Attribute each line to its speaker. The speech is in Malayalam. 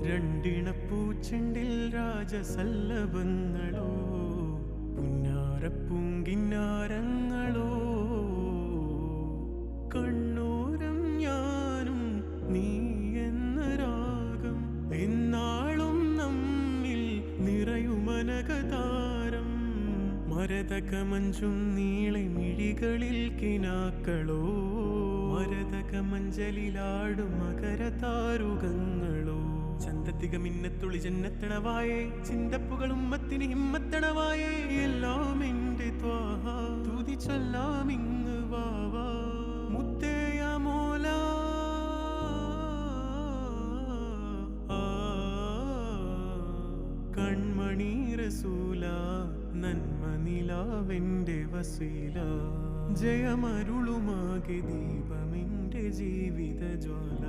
Speaker 1: രണ്ടിണപ്പൂച്ചെണ്ടിൽ രാജസല്ലഭങ്ങളോ പുന്നാരപ്പൂങ്കിന്നാരങ്ങളോ കണ്ണൂരം ഞാനും നീ എന്ന രാഗം എന്നാളും നമ്മിൽ നിറയുമനകതാരം മരതകമഞ്ചും നീളെ മിഴികളിൽ കിനാക്കളോ മരതകമഞ്ചലിലാടും മകരതാരുകങ്ങളോ ചന്തത്തിക മിന്നത്തുളി ജന്നത്തണവായേ ചിന്തപ്പുകളും മത്തിന് ഹിമ്മത്തണവായേ എല്ലാം എന്റെ ത്വാഹ തുതി ചൊല്ലാമിങ് വാവാ മുത്തേയ മോല കൺമണി റസൂല നന്മ നിലാവെന്റെ വസീല ജയമരുളുമാകെ ദീപമെന്റെ ജീവിത ജ്വാല